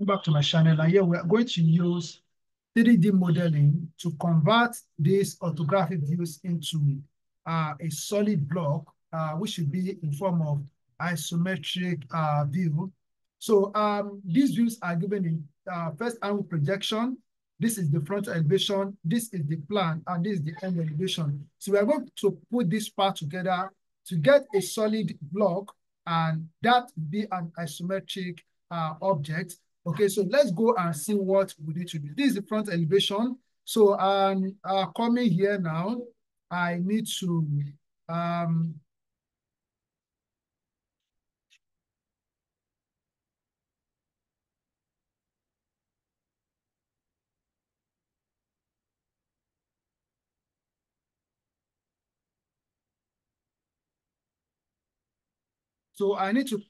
Welcome back to my channel, and here we're going to use 3D modeling to convert these orthographic views into a solid block, which should be in form of isometric view. So these views are given in first angle projection. This is the front elevation, this is the plan, and this is the end elevation. So we are going to put this part together to get a solid block, and that be an isometric object. Okay, so let's go and see what we need to do. This is the front elevation. So coming here now, I need to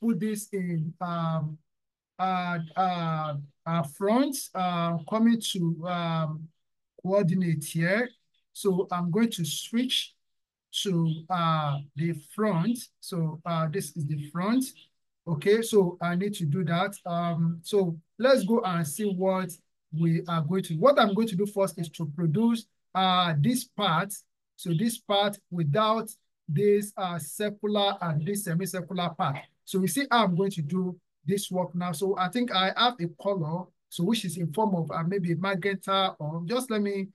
put this in front, coming to coordinate here. So I'm going to switch to the front. So this is the front. Okay, so I need to do that. So let's go and see what we are going to. What I'm going to do first is to produce this part. So this part without this circular and this semicircular part. So you see how I'm going to do this work now. So I think I have a color, so which is in form of maybe magenta, or just let me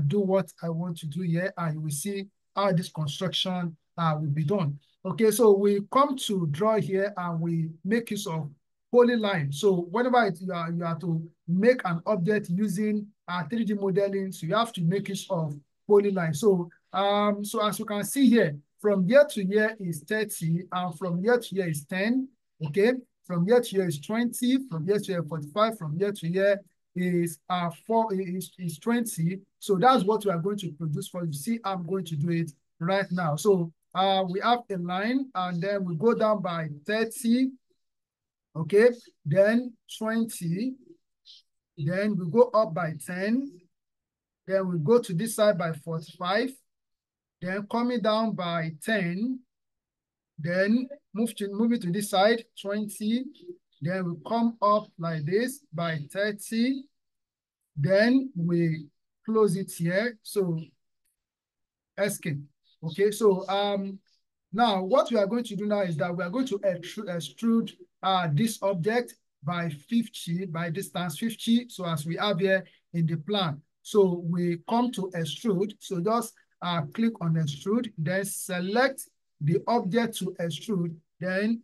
do what I want to do here, and you will see how this construction will be done. Okay, so we come to draw here and we make use of polyline. So whenever you are to make an object using 3D modeling, so you have to make use of polyline. So so as you can see here, from here to here is 30, and from here to here is 10. Okay, from here to here is 20, from here to here 45, from here to here is 20. So that's what we are going to produce for you. See, I'm going to do it right now. So we have a line, and then we go down by 30. Okay, then 20, then we go up by 10, then we go to this side by 45, then coming down by 10, then move it to this side, 20, then we come up like this by 30, then we close it here, so escape. Okay, so now what we are going to do now is that we are going to extrude this object by 50, by distance 50, so as we have here in the plan. So we come to extrude, so just click on extrude, then select the object to extrude, then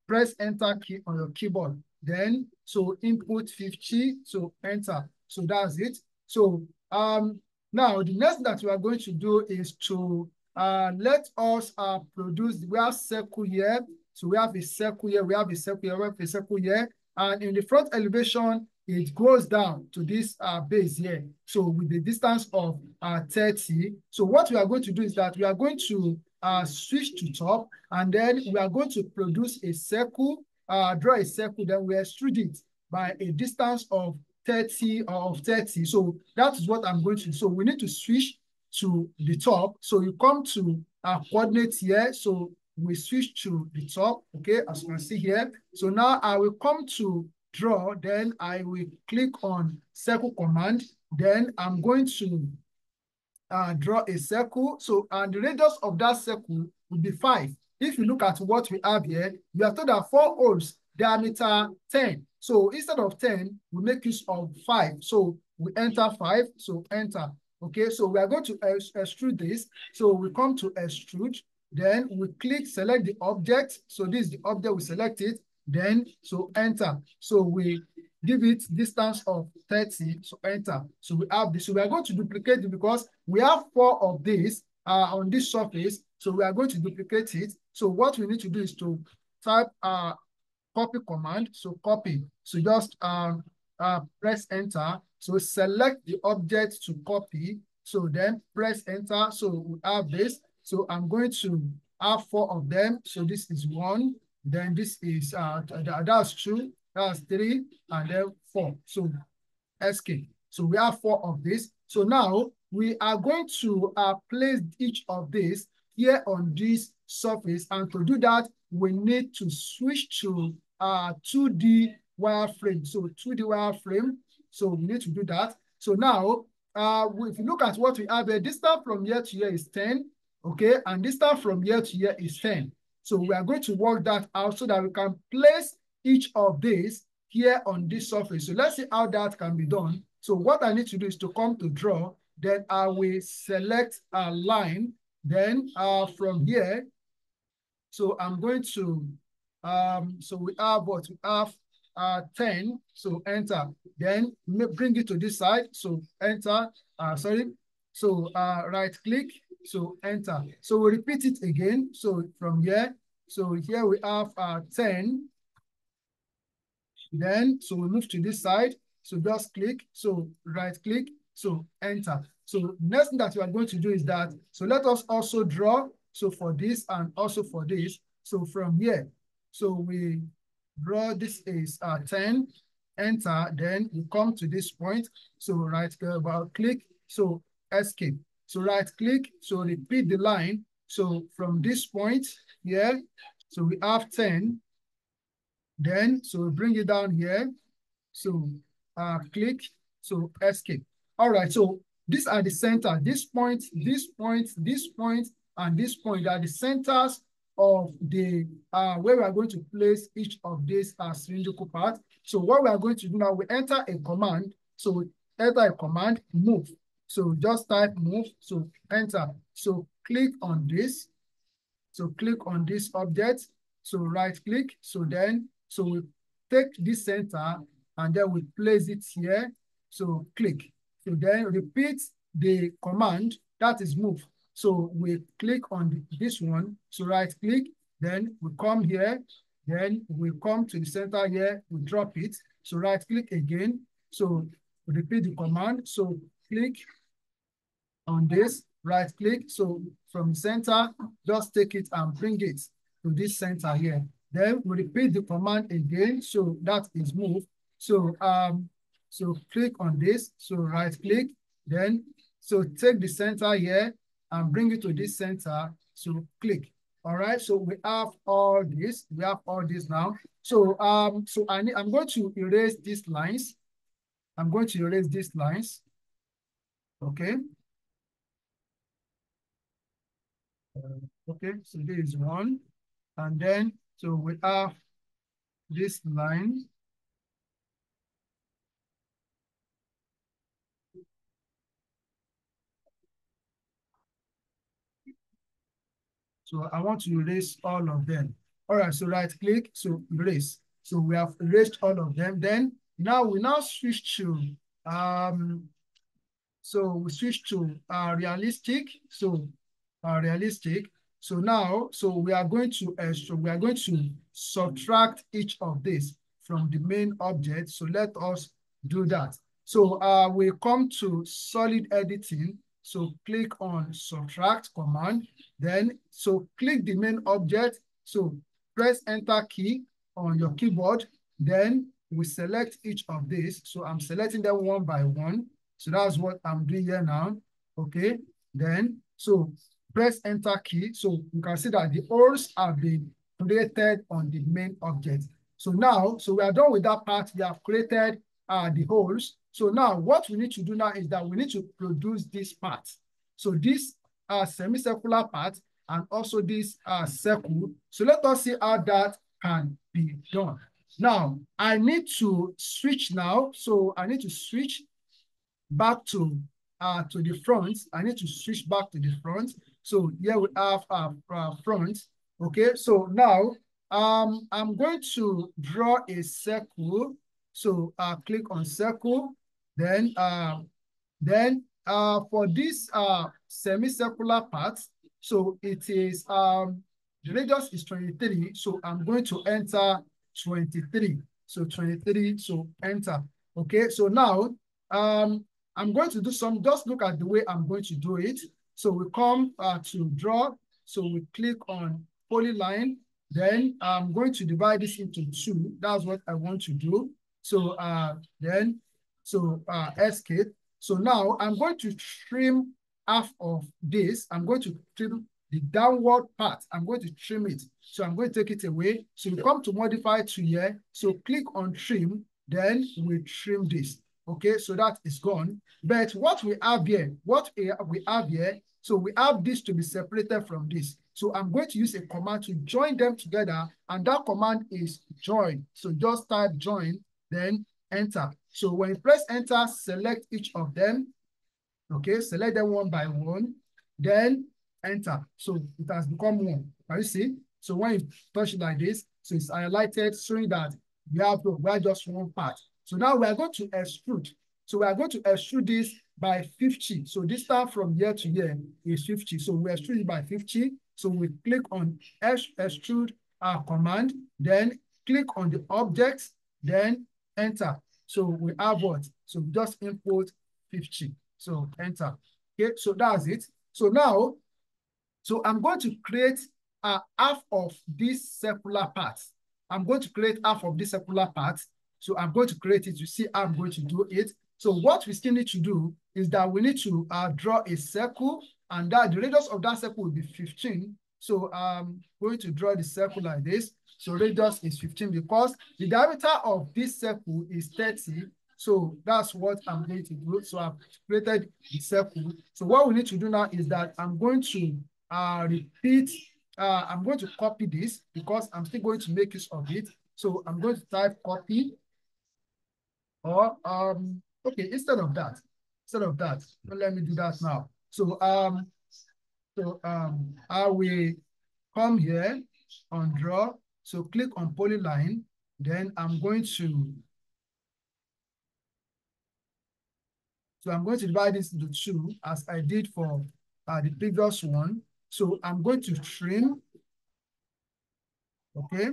press enter key on your keyboard. Then, so input 50, so enter. So that's it. So now the next that we are going to do is to let us produce, we have circle here. So we have a circle here, we have a circle here, we have a circle here. And in the front elevation, it goes down to this base here. So with the distance of 30. So what we are going to do is that we are going to switch to top, and then we are going to produce a circle, draw a circle, then we extrude it by a distance of 30 or of 30. So that is what I'm going to do. So we need to switch to the top. So you come to coordinates here. So we switch to the top, okay, as you can see here. So now I will come to draw, then I will click on circle command. Then I'm going to draw a circle. So, and the radius of that circle will be 5. If you look at what we have here, we are told that 4 holes, diameter 10. So instead of 10, we make use of 5. So we enter 5, so enter. Okay, so we are going to extrude this. So we come to extrude, then we click, select the object. So this is the object, we select it, then so enter. So we give it distance of 30, so enter. So we have this. So we are going to duplicate it because we have 4 of these on this surface. So we are going to duplicate it. So what we need to do is to type copy command. So copy. So just press enter. So select the object to copy. So then press enter. So we have this. So I'm going to have 4 of them. So this is 1. Then this is that's 2. That's 3, and then 4. So escape. So we have 4 of this. So now we are going to place each of these here on this surface. And to do that, we need to switch to 2D wireframe. So 2D wireframe. So we need to do that. So now, if you look at what we have here, distance from here to here is 10, okay? And distance from here to here is 10. So we are going to work that out so that we can place each of these here on this surface. So let's see how that can be done. So what I need to do is to come to draw, then I will select a line. Then from here, so I'm going to, so we have what? We have 10, so enter. Then bring it to this side, so enter, sorry. So right click, so enter. So we repeat it again. So from here, so here we have 10. Then, so we move to this side. So just click, so right click, so enter. So next thing that we are going to do is that, so let us also draw, so for this and also for this. So from here, so we draw, this is 10, enter, then we come to this point. So right click, so escape. So right click, so repeat the line. So from this point here, so we have 10, then, so we bring it down here. So click, so escape. All right, so these are the center. This point, this point, this point, and this point are the centers of the where we are going to place each of these cylindrical parts. So what we are going to do now, we enter a command. So we enter a command, move. So just type move, so enter. So click on this. So click on this object. So right click. So then, so we take this center and then we place it here. So click. So then repeat the command, that is move. So we click on this one. So right click, then we come here. Then we come to the center here, we drop it. So right click again. So repeat the command. So click on this, right click. So from center, just take it and bring it to this center here. Then we repeat the command again. So that is move. So so click on this. So right click. Then so take the center here and bring it to this center. So click. All right. So we have all this. We have all this now. So so I'm going to erase these lines. I'm going to erase these lines. Okay. Okay, so this is one. And then, so we have this line. So I want to erase all of them. All right, so right click, so erase. So we have erased all of them. Then now we switch to, so we switch to realistic. So realistic. So now, so we are going to subtract each of this from the main object. So let us do that. So we come to solid editing. So click on subtract command. Then, so click the main object. So press enter key on your keyboard. Then we select each of these. So I'm selecting them one by one. So that's what I'm doing here now. Okay. Then, so press enter key. So you can see that the holes have been created on the main object. So now, so we are done with that part. We have created the holes. So now what we need to do now is that we need to produce this part. So this semicircular part and also this circle. So let us see how that can be done. Now, I need to switch now. So I need to switch back to the front. I need to switch back to the front. So here we have front. Okay, so now I'm going to draw a circle. So click on circle. Then for this semicircular part, so it is the radius is 23. So I'm going to enter 23. So 23. So enter. Okay, so now I'm going to do some, just look at the way I'm going to do it. So we come to draw. So we click on polyline. Then I'm going to divide this into 2. That's what I want to do. So then, so escape. So now I'm going to trim half of this. I'm going to trim the downward part, I'm going to trim it. So I'm going to take it away. So you come to modify to here. So click on trim, then we trim this. Okay, so that is gone. But what we have here, so we have this to be separated from this. So I'm going to use a command to join them together, and that command is join. So just type join, then enter. So when you press enter, select each of them. Okay, select them one by one, then enter. So it has become one. Can you see? So when you touch it like this, so it's highlighted, showing that we have just one part. So now we are going to extrude. So we are going to extrude this by 50. So this time from here to here is 50. So we extrude it by 50. So we click on extrude command, then click on the object, then enter. So we have what? So just input 50. So enter. Okay, so that's it. So now, so I'm going to create half of this circular part. I'm going to create half of this circular part. So I'm going to create it. You see how I'm going to do it. So what we still need to do is that we need to draw a circle, and that the radius of that circle will be 15. So I'm going to draw the circle like this. So radius is 15 because the diameter of this circle is 30. So that's what I'm going to do. So I've created the circle. So what we need to do now is that I'm going to repeat, I'm going to copy this because I'm still going to make use of it. So I'm going to type copy, or okay, instead of that, let me do that now. So I will come here on draw. So click on polyline, then I'm going to divide this into two as I did for the previous one. So I'm going to trim, okay?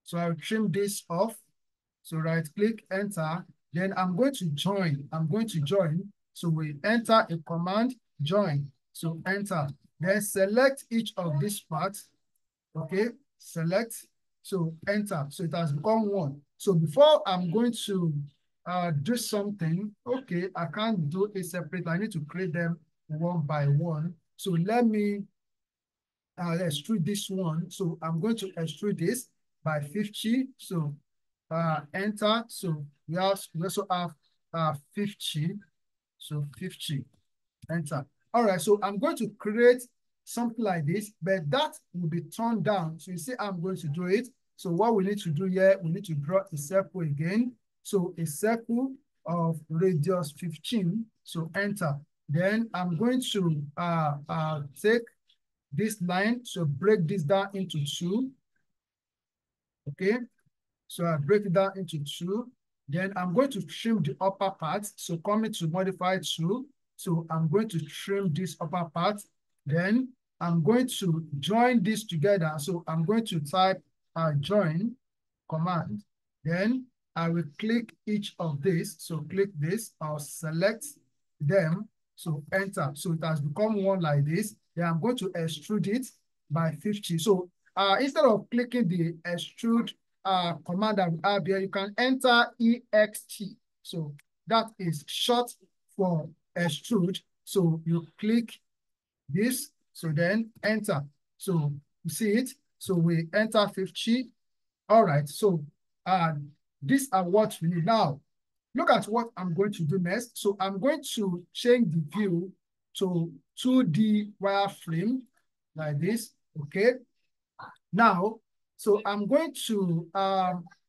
So I'll trim this off. So right click, enter. Then I'm going to join. So we enter a command, join. So enter. Then select each of these parts. Okay, select. So enter. So it has become one. So before I'm going to do something, okay, I can't do it separate. I need to create them one by one. So let me extrude this one. So I'm going to extrude this by 50. So enter. So we also have 50. So 50, enter. All right, so I'm going to create something like this, but that will be turned down. So you see I'm going to do it. So what we need to do here, we need to draw a circle again. So a circle of radius 15. So enter. Then I'm going to take this line, so break this down into two. Okay, so I break it down into two. Then I'm going to trim the upper part. So coming to modify two. So I'm going to trim this upper part. Then I'm going to join this together. So I'm going to type join command. Then I will click each of this. So click this, I'll select them. So enter. So it has become one like this. Then I'm going to extrude it by 50. So instead of clicking the extrude command that we have here, you can enter EXT. So that is short for extrude. So you click this, so then enter. So you see it. So we enter 50. All right. So these are what we need. Now, look at what I'm going to do next. So I'm going to change the view to 2D wireframe like this. Okay. Now, so I'm going to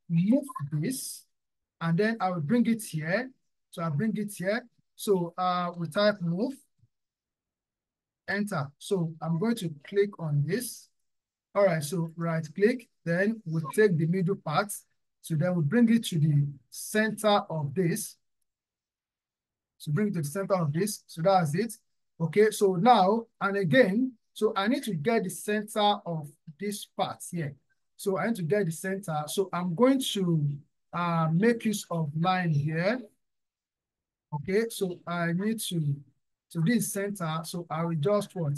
move this, and then I will bring it here. So I'll bring it here. So we type move, enter. So I'm going to click on this. All right, so right click, then we'll take the middle part. So then we'll bring it to the center of this. So bring it to the center of this. So that's it. Okay, so now, and again, so I need to get the center of this part here. So I need to get the center. So I'm going to make use of line here. Okay, so I need to this center. So I will just what?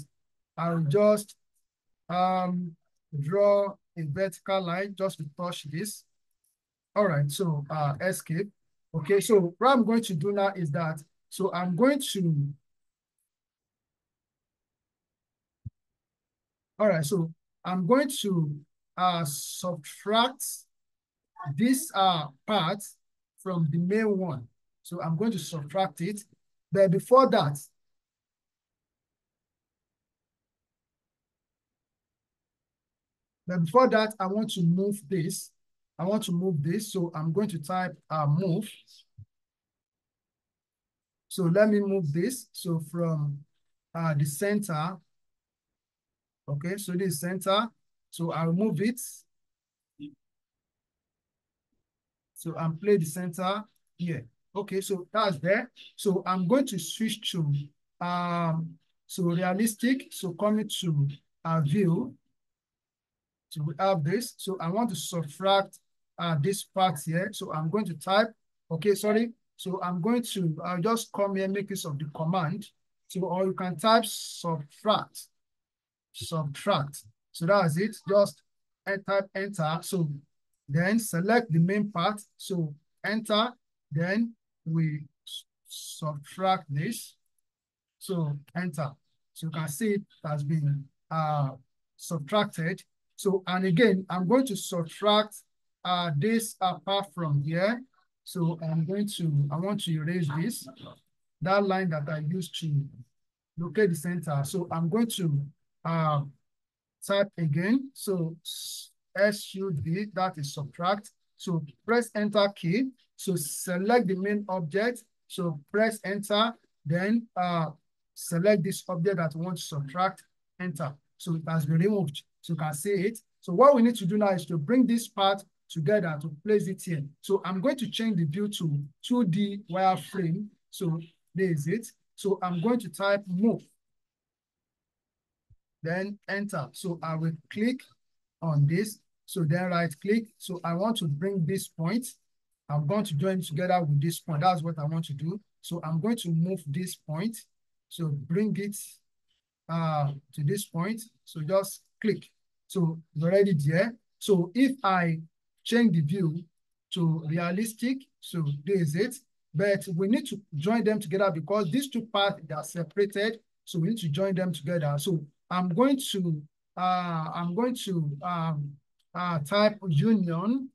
I will just draw a vertical line just to touch this. All right, so escape. Okay, so what I'm going to do now is that, so I'm going to All right, so I'm going to subtract this part from the main one. So I'm going to subtract it. But before that, I want to move this. I want to move this. So I'm going to type move. So let me move this. So from the center. Okay, so this is center. So I'll move it. So I'm play the center here. Okay, so that's there. So I'm going to switch to so realistic. So coming to view. So we have this. So I want to subtract this part here. So I'm going to type, okay, sorry. So I'm going to just come here, make use of the command. So, or you can type subtract. So that's it. Just type enter. So then select the main part. So enter. Then we subtract this. So enter. So you can see it has been subtracted. So, and again, I'm going to subtract this apart from here. So I want to erase this, that line that I used to locate the center. So I'm going to type again. So SUD, that is subtract. So press enter key. So select the main object. So press enter, then select this object that we want to subtract, enter. So it has been removed. So you can see it. So what we need to do now is to bring this part together to place it here. So I'm going to change the view to 2D wireframe. So there is it. So I'm going to type move, then enter. So I will click on this. So then right click. So I want to bring this point. I'm going to join together with this point. That's what I want to do. So I'm going to move this point. So bring it to this point. So just click. So it's already there. So if I change the view to realistic, so there is it. But we need to join them together because these two parts, they are separated. So we need to join them together. So I'm going to type union.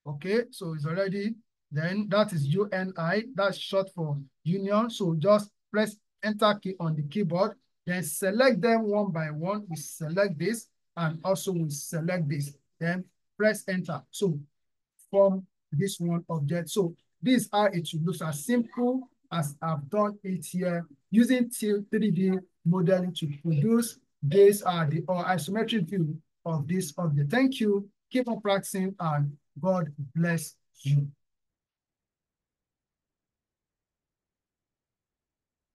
Okay, so it's already, then that is UNI, that's short for union. So just press enter key on the keyboard, then select them one by one. We select this and also we select this, then press enter. So from this one object. So this is how it should look as simple as I've done it here using 3D modeling to produce this the isometric view of this object. Thank you. Keep on practicing and God bless you.